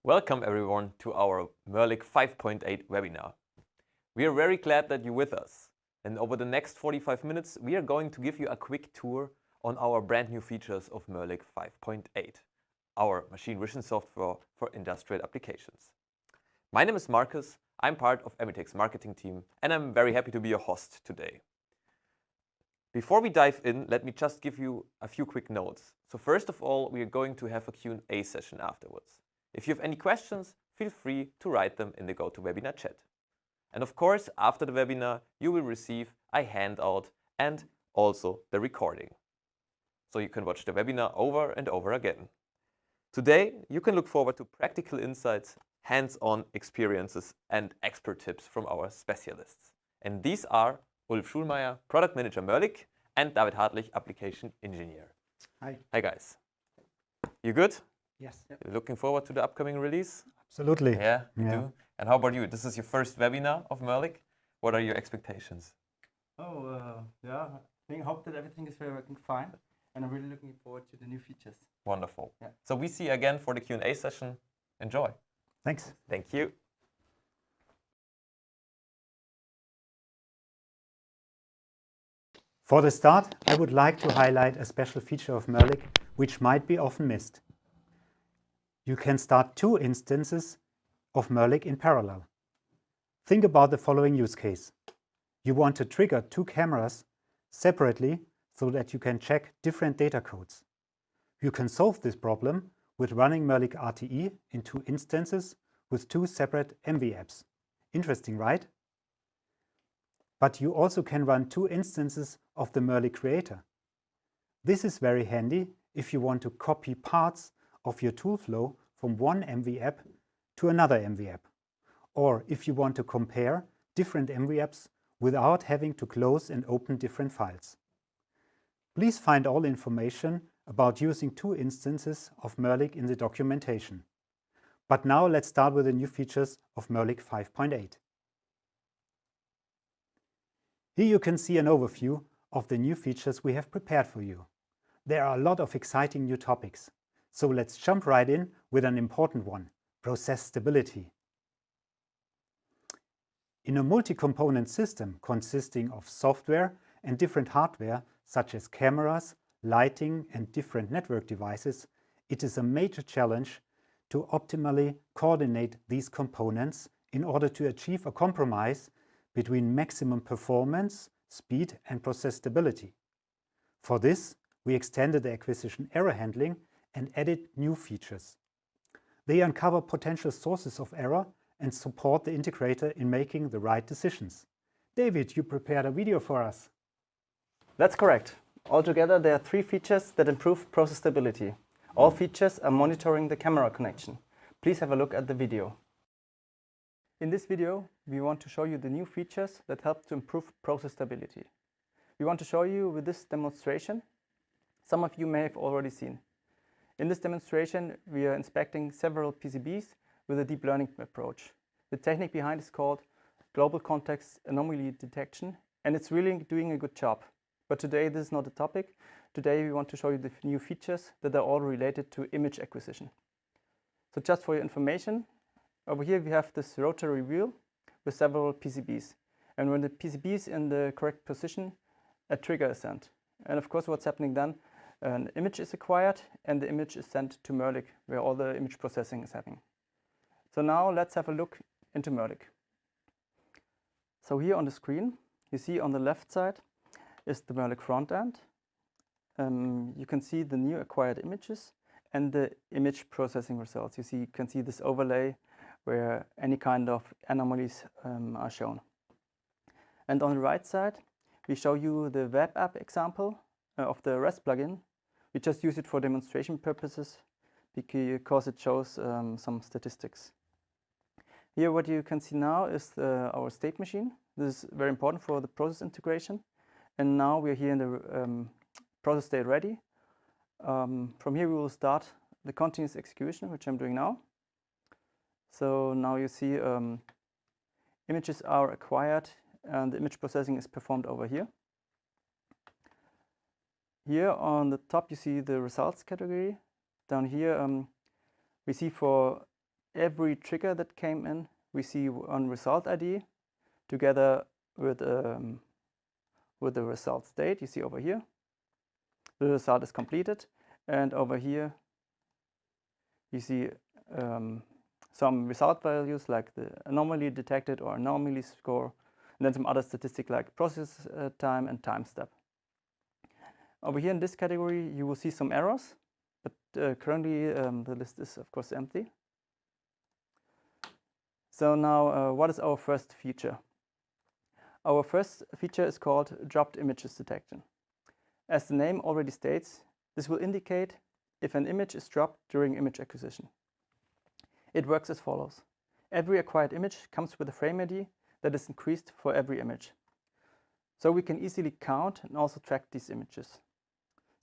Welcome everyone to our MERLIC 5.8 webinar. We are very glad that you're with us. And over the next 45 minutes, we are going to give you a quick tour on our brand new features of MERLIC 5.8, our machine vision software for industrial applications. My name is Marcus. I'm part of MVTec's marketing team, and I'm very happy to be your host today. Before we dive in, let me just give you a few quick notes. So first of all, we are going to have a Q&A session afterwards. If you have any questions, feel free to write them in the GoToWebinar chat. And of course, after the webinar, you will receive a handout and also the recording. So you can watch the webinar over and over again. Today, you can look forward to practical insights, hands-on experiences, and expert tips from our specialists. And these are Ulf Schulmeyer, Product Manager MERLIC, and David Hadlich, Application Engineer. Hi. Hi guys. You good? Yes. Yep. You're looking forward to the upcoming release? Absolutely. Yeah, you do? And how about you? This is your first webinar of MERLIC. What are your expectations? I hope that everything is working fine, and I'm really looking forward to the new features. Wonderful. Yeah. So we see you again for the Q&A session. Enjoy. Thanks. Thank you. For the start, I would like to highlight a special feature of MERLIC which might be often missed. You can start two instances of MERLIC in parallel. Think about the following use case. You want to trigger two cameras separately so that you can check different data codes. You can solve this problem with running MERLIC RTE in two instances with two separate MV apps. Interesting, right? But you also can run two instances of the MERLIC creator. This is very handy if you want to copy parts of your tool flow from one MV app to another MV app, or if you want to compare different MV apps without having to close and open different files. Please find all information about using two instances of MERLIC in the documentation. But now let's start with the new features of MERLIC 5.8. Here you can see an overview of the new features we have prepared for you. There are a lot of exciting new topics, so let's jump right in with an important one, process stability. In a multi-component system consisting of software and different hardware, such as cameras, lighting, and different network devices, it is a major challenge to optimally coordinate these components in order to achieve a compromise between maximum performance, speed, and process stability. For this, we extended the acquisition error handling and added new features. They uncover potential sources of error and support the integrator in making the right decisions. David, you prepared a video for us. That's correct. Altogether, there are three features that improve process stability. All features are monitoring the camera connection. Please have a look at the video. In this video, we want to show you the new features that help to improve process stability. We want to show you with this demonstration. Some of you may have already seen. In this demonstration, we are inspecting several PCBs with a deep learning approach. The technique behind is called global context anomaly detection, and it's really doing a good job. But today, this is not the topic. Today, we want to show you the new features that are all related to image acquisition. So just for your information, over here we have this rotary wheel with several PCBs. And when the PCB is in the correct position, a trigger is sent. And of course, what's happening then? An image is acquired and the image is sent to MERLIC, where all the image processing is happening. So now let's have a look into MERLIC. So here on the screen, you see on the left side is the MERLIC front end. You can see the new acquired images and the image processing results. You can see this overlay where any kind of anomalies are shown. And on the right side, we show you the web app example of the REST plugin. We just use it for demonstration purposes because it shows some statistics. Here what you can see now is our state machine. This is very important for the process integration. And now we're here in the process state ready. From here we will start the continuous execution, which I'm doing now. So now you see images are acquired and the image processing is performed over here. Here on the top you see the results category. Down here we see for every trigger that came in, we see on result ID together with the result state. You see over here, the result is completed, and over here you see some result values like the anomaly detected or anomaly score, and then some other statistic like process time and time step. Over here in this category you will see some errors, but currently the list is of course empty. So now what is our first feature? Our first feature is called dropped images detection. As the name already states, this will indicate if an image is dropped during image acquisition. It works as follows. Every acquired image comes with a frame ID that is increased for every image. So we can easily count and also track these images.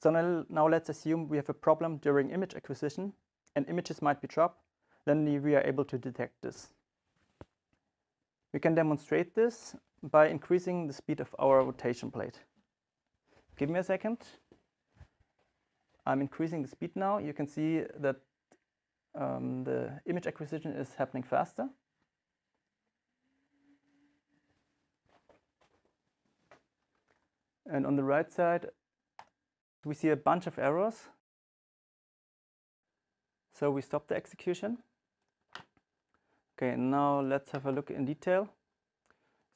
So now let's assume we have a problem during image acquisition and images might be dropped, then we are able to detect this. We can demonstrate this by increasing the speed of our rotation plate. Give me a second. I'm increasing the speed now. You can see that the image acquisition is happening faster. And on the right side, we see a bunch of errors. So we stop the execution. Okay, now let's have a look in detail.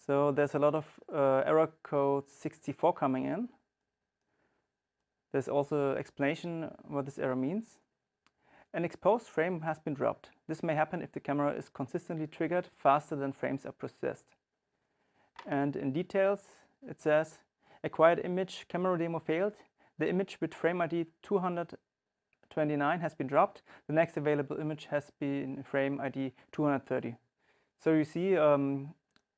So there's a lot of error code 64 coming in. There's also explanation what this error means. An exposed frame has been dropped. This may happen if the camera is consistently triggered faster than frames are processed. And in details, it says, acquired image camera demo failed. The image with frame ID 229 has been dropped. The next available image has been frame ID 230. So you see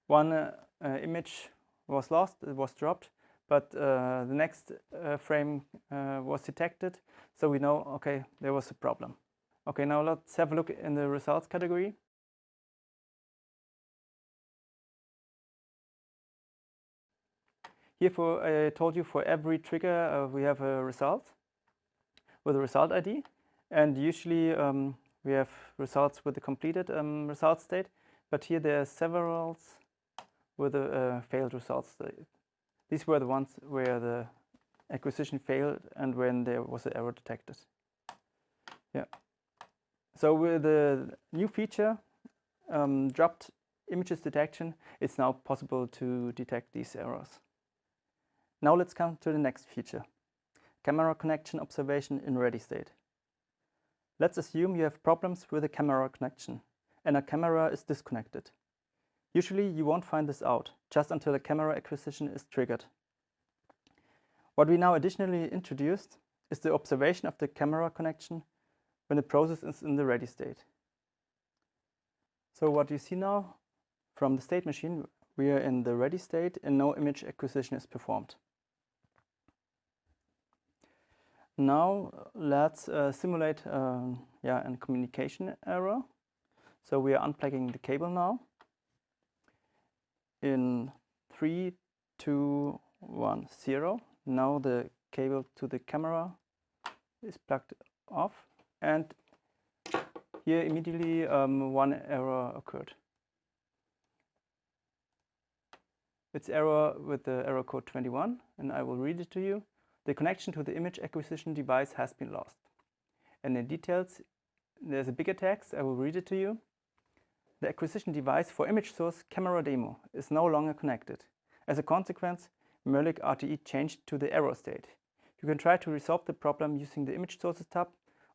one image was lost, it was dropped, but the next frame was detected. So we know, okay, there was a problem. Okay, now let's have a look in the results category. Here I told you for every trigger we have a result with a result ID, and usually we have results with the completed result state, but here there are several with a failed result state. These were the ones where the acquisition failed and when there was an error detected. Yeah. So with the new feature, dropped images detection, it's now possible to detect these errors. Now let's come to the next feature, camera connection observation in ready state. Let's assume you have problems with a camera connection and a camera is disconnected. Usually you won't find this out just until the camera acquisition is triggered. What we now additionally introduced is the observation of the camera connection when the process is in the ready state. So what you see now from the state machine, we are in the ready state and no image acquisition is performed. Now let's simulate a communication error. So we are unplugging the cable now. In 3, 2, 1, 0. Now the cable to the camera is plugged off, and here immediately one error occurred. It's error with the error code 21, and I will read it to you. The connection to the image acquisition device has been lost. And in details, there's a bigger text. I will read it to you. The acquisition device for image source camera demo is no longer connected. As a consequence, MERLIC RTE changed to the error state. You can try to resolve the problem using the image sources tab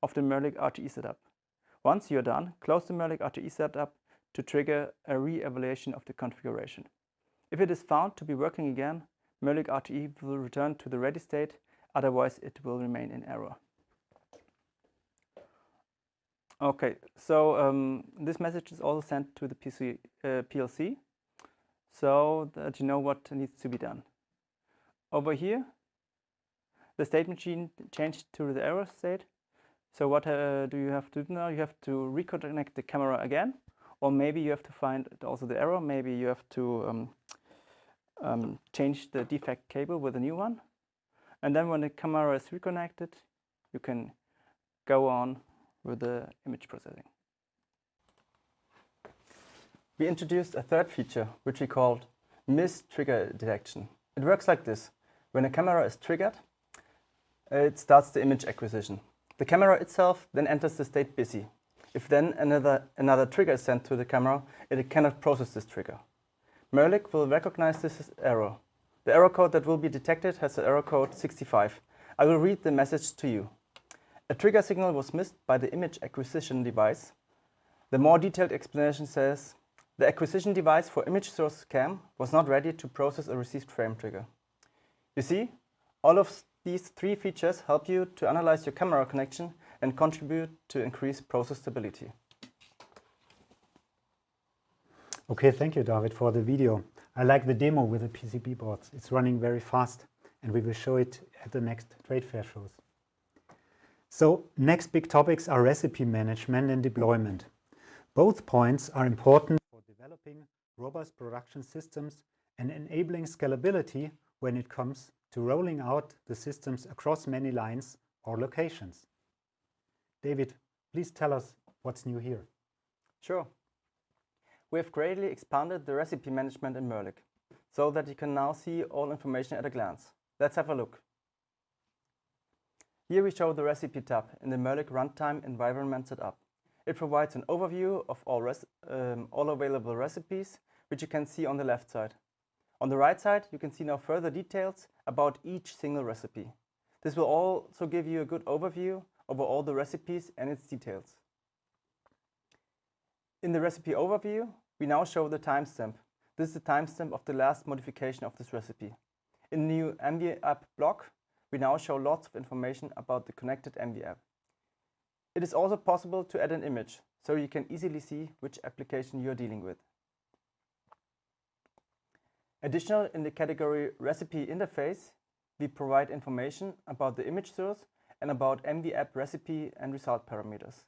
of the MERLIC RTE setup. Once you're done, close the MERLIC RTE setup to trigger a re-evaluation of the configuration. If it is found to be working again, MERLIC RTE will return to the ready state, otherwise it will remain in error. Okay, so this message is also sent to the PLC, so that you know what needs to be done. Over here, the state machine changed to the error state. So what do you have to do now? You have to reconnect the camera again, or maybe you have to find also the error. Maybe you have to change the defect cable with a new one. And then when the camera is reconnected, you can go on with the image processing. we introduced a third feature, which we called miss trigger detection. It works like this. When a camera is triggered, it starts the image acquisition. The camera itself then enters the state busy. If then another trigger is sent to the camera, it cannot process this trigger. MERLIC will recognize this as error. The error code that will be detected has the error code 65. I will read the message to you. A trigger signal was missed by the image acquisition device. The more detailed explanation says, the acquisition device for image source cam was not ready to process a received frame trigger. You see, all of these three features help you to analyze your camera connection and contribute to increase process stability. Okay, thank you, David, for the video. I like the demo with the PCB boards. It's running very fast, and we will show it at the next trade fair shows. So, next big topics are recipe management and deployment. Both points are important for developing robust production systems and enabling scalability when it comes to rolling out the systems across many lines or locations. David, please tell us what's new here. Sure. We have greatly expanded the recipe management in MERLIC, so that you can now see all information at a glance. Let's have a look. Here we show the recipe tab in the MERLIC runtime environment setup. It provides an overview of all available recipes, which you can see on the left side. On the right side, you can see now further details about each single recipe. This will also give you a good overview over all the recipes and its details. In the recipe overview, we now show the timestamp. This is the timestamp of the last modification of this recipe. In the new MV app block, we now show lots of information about the connected MV app. It is also possible to add an image, so you can easily see which application you are dealing with. Additional, in the category Recipe Interface, we provide information about the image source and about MV app recipe and result parameters.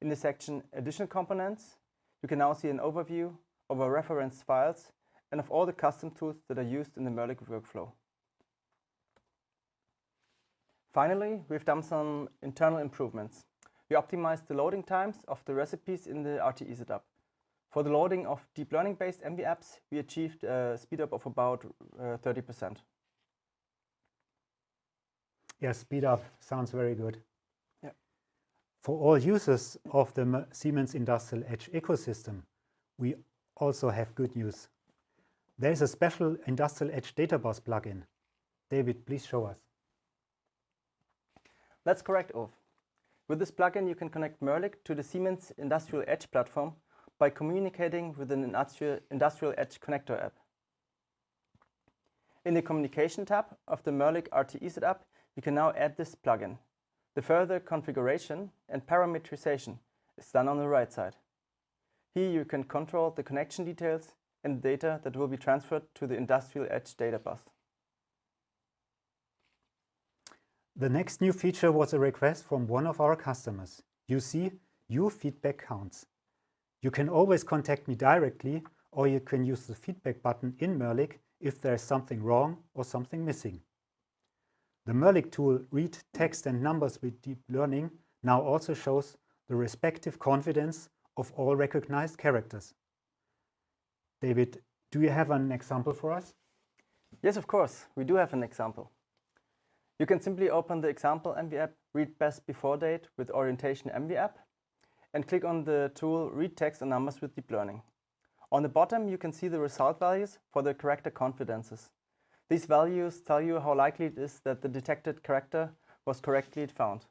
In the section Additional Components, you can now see an overview of our reference files and of all the custom tools that are used in the MERLIC workflow. Finally, we've done some internal improvements. We optimized the loading times of the recipes in the RTE setup. For the loading of deep learning-based MV apps, we achieved a speed up of about 30%. Yeah, speed up sounds very good. Yeah. For all users of the Siemens Industrial Edge ecosystem, we also have good news. There is a special Industrial Edge Data Bus plugin. David, please show us. That's correct, Ulf. With this plugin, you can connect MERLIC to the Siemens Industrial Edge platform by communicating with an Industrial Edge connector app. In the Communication tab of the MERLIC RTE setup, you can now add this plugin. The further configuration and parameterization is done on the right side. Here you can control the connection details and data that will be transferred to the Industrial Edge data bus. The next new feature was a request from one of our customers. You see, your feedback counts. You can always contact me directly, or you can use the feedback button in MERLIC if there is something wrong or something missing. The MERLIC tool Read Text and Numbers with Deep Learning now also shows the respective confidence of all recognized characters. David, do you have an example for us? Yes, of course, we do have an example. You can simply open the example MV app Read Best Before Date with Orientation MV app and click on the tool Read Text and Numbers with Deep Learning. On the bottom, you can see the result values for the character confidences. These values tell you how likely it is that the detected character was correctly found.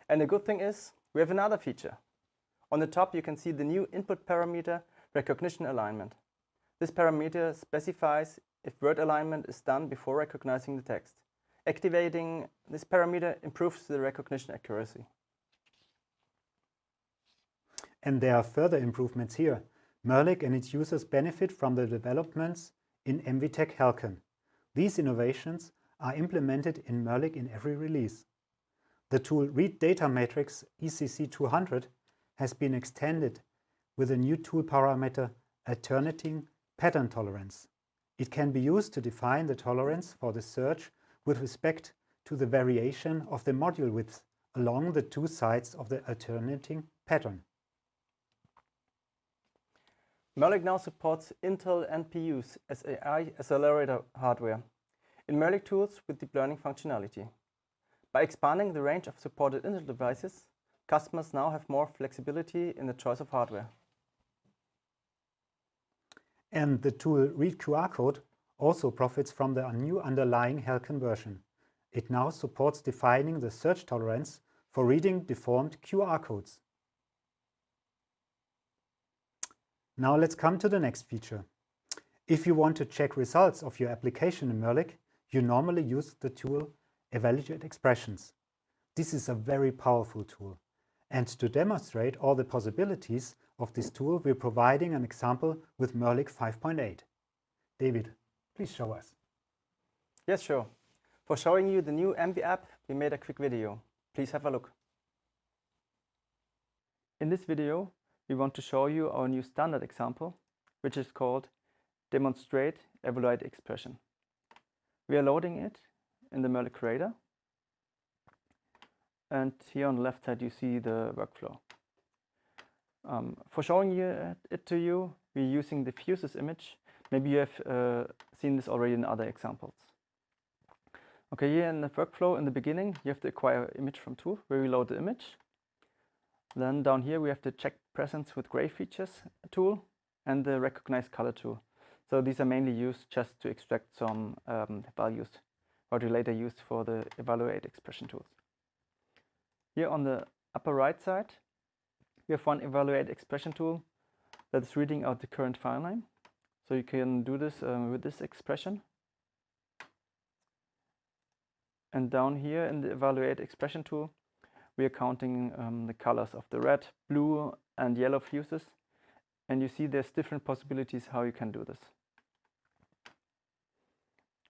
And the good thing is, we have another feature. On the top, you can see the new input parameter recognition alignment. This parameter specifies if word alignment is done before recognizing the text. Activating this parameter improves the recognition accuracy. And there are further improvements here. MERLIC and its users benefit from the developments in MVTec MERLIC. These innovations are implemented in MERLIC in every release. The tool Read Data Matrix ECC200 has been extended with a new tool parameter Alternating Pattern Tolerance. It can be used to define the tolerance for the search with respect to the variation of the module width along the two sides of the alternating pattern. MERLIC now supports Intel NPUs as AI accelerator hardware in MERLIC tools with deep learning functionality. By expanding the range of supported Intel devices, customers now have more flexibility in the choice of hardware. And the tool Read QR Code also profits from the new underlying HEL conversion. It now supports defining the search tolerance for reading deformed QR codes. Now let's come to the next feature. If you want to check results of your application in MERLIC, you normally use the tool Evaluate Expressions. This is a very powerful tool. And to demonstrate all the possibilities of this tool, we're providing an example with MERLIC 5.8. David, please show us. Yes, sure. For showing you the new MV app, we made a quick video. Please have a look. In this video, we want to show you our new standard example, which is called Demonstrate Evaluate Expression. We are loading it in the MERLIC Creator. And here on the left side, you see the workflow. For showing it to you, we're using the fuses image. Maybe you have seen this already in other examples. Okay, here in the workflow, in the beginning, you have to acquire image from tool, where we load the image. Then down here, we have the check presence with gray features tool and the recognize color tool. So these are mainly used just to extract some values, what we later use for the evaluate expression tools. Here on the upper right side, we have one evaluate expression tool that is reading out the current file name. So you can do this with this expression. And down here in the evaluate expression tool, we are counting the colors of the red, blue, and yellow fuses. And you see there's different possibilities how you can do this.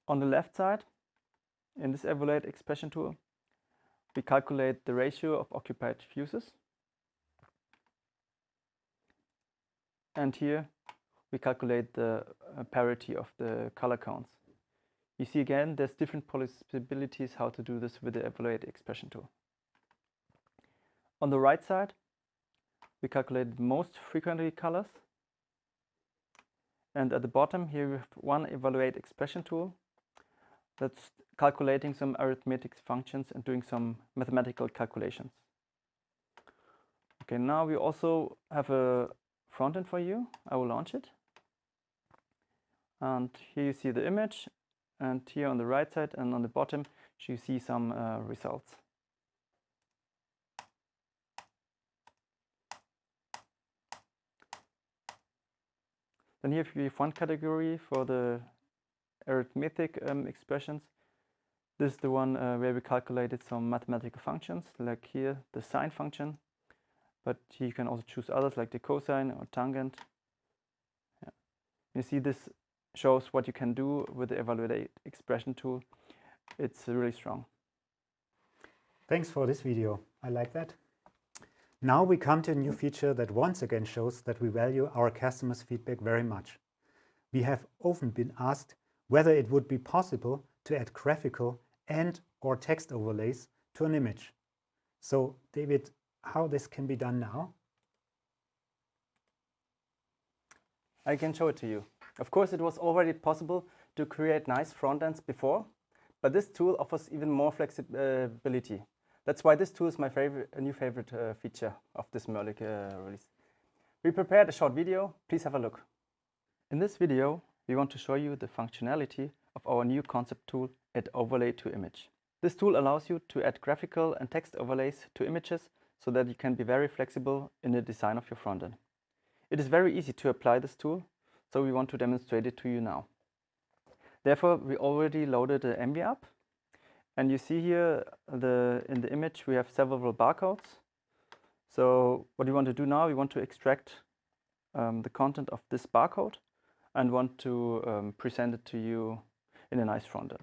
On the left side, in this evaluate expression tool, we calculate the ratio of occupied fuses. And here we calculate the parity of the color counts. You see again, there's different possibilities how to do this with the evaluate expression tool. On the right side, we calculate the most frequently colors. And at the bottom here we have one evaluate expression tool that's calculating some arithmetic functions and doing some mathematical calculations. Okay, now we also have a front end for you. I will launch it. And here you see the image, and here on the right side and on the bottom you see some results. Then here we have one category for the arithmetic expressions. This is the one where we calculated some mathematical functions, like here the sine function, but you can also choose others like the cosine or tangent. Yeah. You see this shows what you can do with the evaluate expression tool. It's really strong. Thanks for this video. I like that. Now we come to a new feature that once again shows that we value our customers' feedback very much. We have often been asked whether it would be possible to add graphical and/or text overlays to an image. So, David, how this can be done now? I can show it to you. Of course, it was already possible to create nice front ends before, but this tool offers even more flexibility. That's why this tool is my new favorite feature of this MERLIC release. We prepared a short video. Please have a look. In this video, we want to show you the functionality of our new concept tool, Add Overlay to Image. This tool allows you to add graphical and text overlays to images so that you can be very flexible in the design of your frontend. It is very easy to apply this tool, so we want to demonstrate it to you now. Therefore, we already loaded the MV app, and you see here in the image we have several barcodes. So what we want to do now, we want to extract the content of this barcode and want to present it to you in a nice frontend.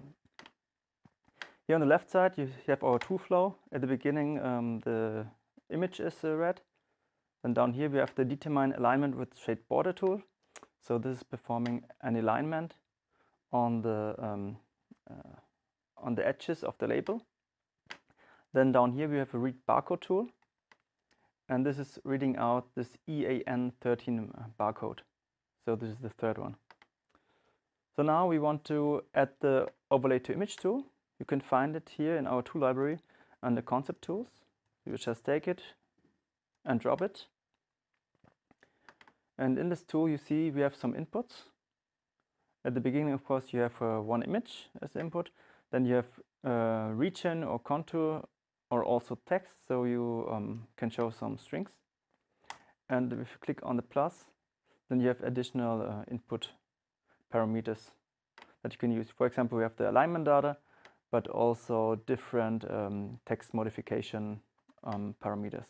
Here on the left side you have our tool flow. At the beginning the image is red, and down here we have the determine alignment with shade border tool. So this is performing an alignment on the edges of the label. Then down here we have a read barcode tool, and this is reading out this EAN13 barcode. So this is the third one. So now we want to add the overlay to image tool. You can find it here in our tool library under concept tools. You just take it and drop it. And in this tool you see we have some inputs. At the beginning, of course, you have one image as the input. Then you have region or contour or also text, so you can show some strings. And if you click on the plus, then you have additional input parameters that you can use. For example, we have the alignment data, but also different text modification parameters.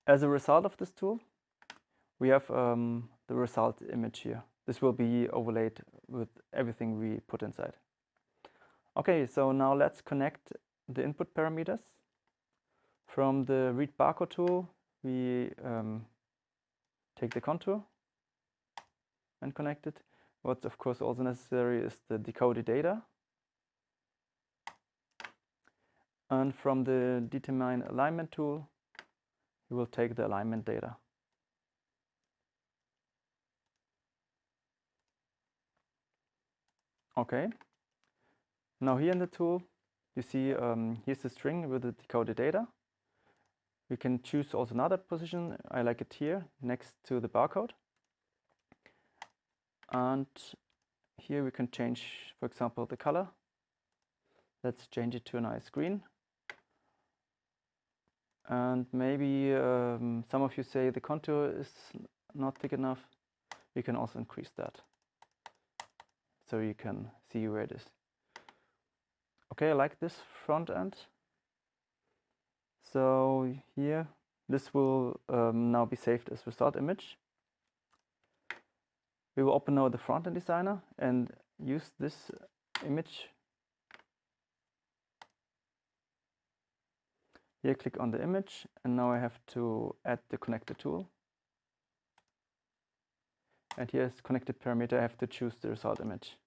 As a result of this tool, we have the result image here. This will be overlaid with everything we put inside. Okay, so now let's connect the input parameters. From the read barcode tool, we take the contour and connect it. What's of course also necessary is the decoded data. And from the determine alignment tool, we will take the alignment data. Okay, now here in the tool, you see here's the string with the decoded data. We can choose also another position. I like it here next to the barcode. And here we can change, for example, the color. Let's change it to a nice green. And maybe some of you say the contour is not thick enough. We can also increase that, so you can see where it is. Okay, I like this front end. So here, this will now be saved as result image. We will open now the front-end designer and use this image. Here, click on the image, and now I have to add the connector tool. And here's connected parameter. I have to choose the result image.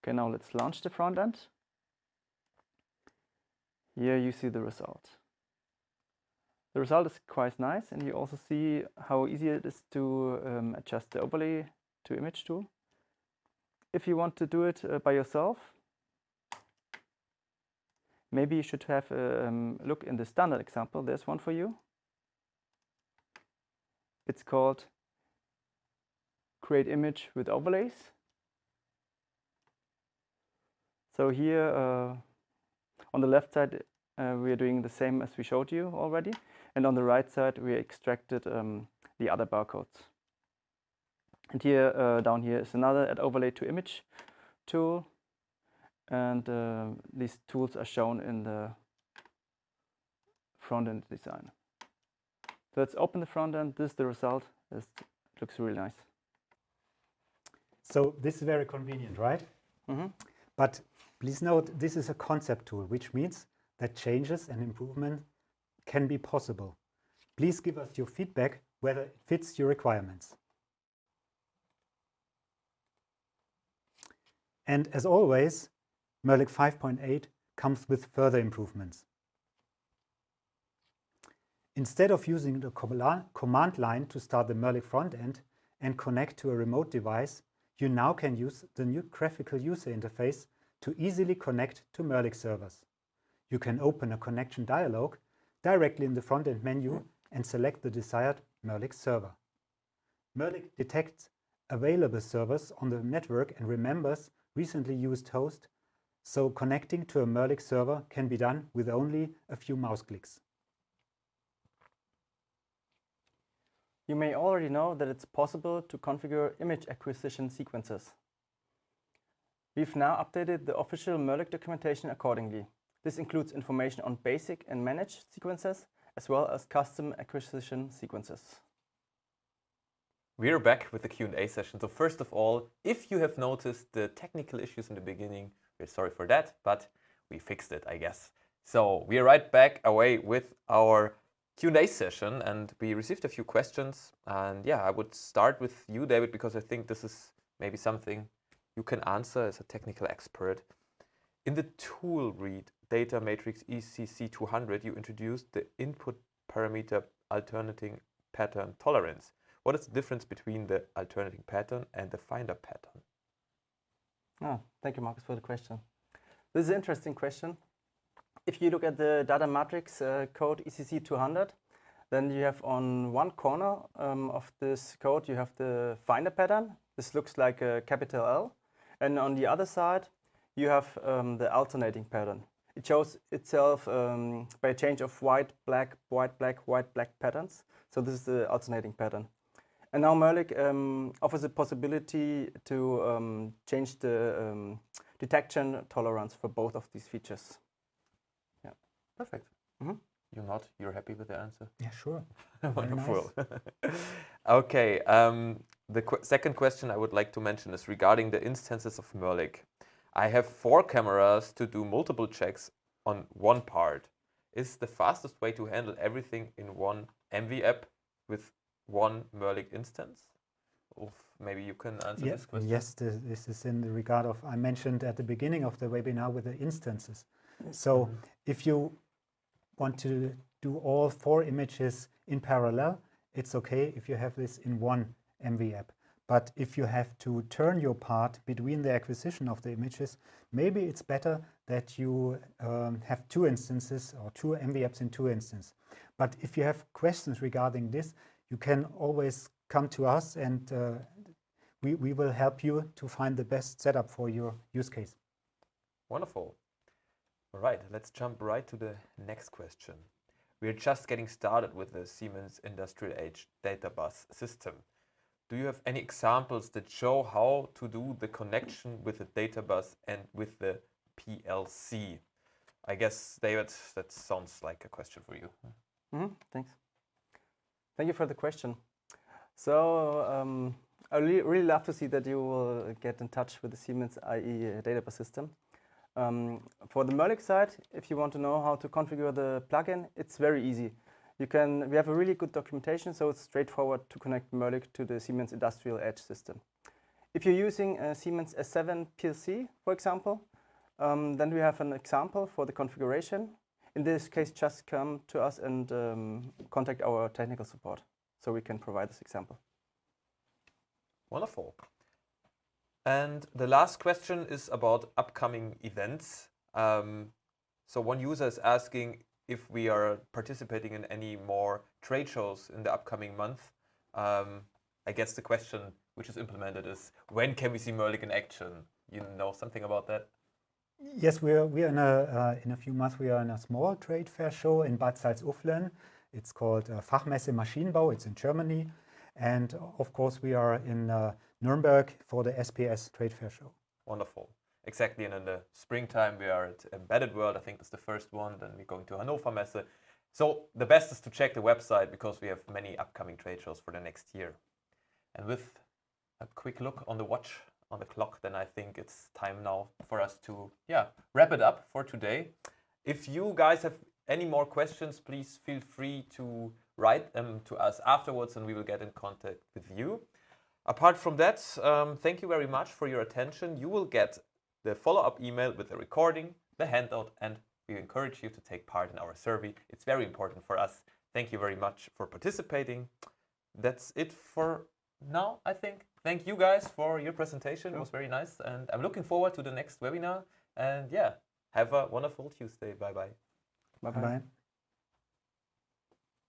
Okay, now let's launch the front end. Here you see the result. The result is quite nice, and you also see how easy it is to adjust the overlay to image tool. If you want to do it by yourself, maybe you should have a look in the standard example. There's one for you. It's called Create Image with Overlays. So here on the left side, we are doing the same as we showed you already. And on the right side, we extracted the other barcodes. And here, down here is another add overlay to image tool. And these tools are shown in the front-end design. So let's open the front end. This is the result. It looks really nice. So this is very convenient, right? Mm-hmm. But please note, this is a concept tool, which means that changes and improvement can be possible. Please give us your feedback whether it fits your requirements. And as always, MERLIC 5.8 comes with further improvements. Instead of using the command line to start the MERLIC front end and connect to a remote device, you now can use the new graphical user interface to easily connect to MERLIC servers. You can open a connection dialog directly in the front-end menu and select the desired MERLIC server. MERLIC detects available servers on the network and remembers recently used host, so connecting to a MERLIC server can be done with only a few mouse clicks. You may already know that it's possible to configure image acquisition sequences. We've now updated the official MERLIC documentation accordingly. This includes information on basic and managed sequences, as well as custom acquisition sequences. We're back with the Q&A session. So first of all, if you have noticed the technical issues in the beginning, we're sorry for that, but we fixed it, I guess. So we're right back away with our Q&A session, and we received a few questions. And yeah, I would start with you, David, because I think this is maybe something you can answer as a technical expert. In the tool read data matrix ECC200, you introduced the input parameter alternating pattern tolerance. What is the difference between the alternating pattern and the finder pattern? Oh, thank you, Marcus, for the question. This is an interesting question. If you look at the data matrix code ECC200, then you have on one corner of this code, you have the finder pattern. This looks like a capital L. And on the other side, you have the alternating pattern. It shows itself by a change of white, black, white, black, white, black patterns. So this is the alternating pattern. And now MERLIC offers a possibility to change the detection tolerance for both of these features. Yeah. Perfect. You're not? You're happy with the answer? Yeah, sure. Wonderful. Nice. Okay. The second question I would like to mention is regarding the instances of MERLIC. I have 4 cameras to do multiple checks on one part. Is the fastest way to handle everything in one MV app with one MERLIC instance? Ulf, maybe you can answer this question. Yes, this is in the regard of, I mentioned at the beginning of the webinar with the instances. So if you want to do all 4 images in parallel, it's okay if you have this in one MV app. But if you have to turn your part between the acquisition of the images, maybe it's better that you have 2 instances or 2 MV apps in 2 instances. But if you have questions regarding this, you can always come to us and we will help you to find the best setup for your use case. Wonderful. All right, let's jump right to the next question. We're just getting started with the Siemens Industrial Age data bus system. Do you have any examples that show how to do the connection with the data bus and with the PLC? I guess, David, that sounds like a question for you. Thanks. Thank you for the question. So I really love to see that you will get in touch with the Siemens IE data bus system. For the MERLIC side, if you want to know how to configure the plugin, it's very easy. We have a really good documentation, so it's straightforward to connect MERLIC to the Siemens Industrial Edge system. If you're using a Siemens S7 PLC, for example, then we have an example for the configuration. In this case, just come to us and contact our technical support, so we can provide this example. Wonderful. And the last question is about upcoming events. So one user is asking if we are participating in any more trade shows in the upcoming month. I guess the question which is implemented is, when can we see MERLIC in action? You know something about that? Yes, we are in a few months we are in a small trade fair show in Bad Salzuflen. It's called Fachmesse Maschinenbau. It's in Germany. And of course we are in Nuremberg for the SPS trade fair show. Wonderful. Exactly, and in the springtime we are at Embedded World. I think that's the first one. Then we're going to Hannover Messe. So the best is to check the website because we have many upcoming trade shows for the next year. And with a quick look on the watch, on the clock, then I think it's time now for us to wrap it up for today. If you guys have any more questions, please feel free to write them to us afterwards and we will get in contact with you. Apart from that, thank you very much for your attention. You will get the follow-up email with the recording, the handout, and we encourage you to take part in our survey. It's very important for us. Thank you very much for participating. That's it for now, I think. Thank you guys for your presentation. It was very nice, and I'm looking forward to the next webinar. And yeah, have a wonderful Tuesday. Bye-bye. Bye-bye.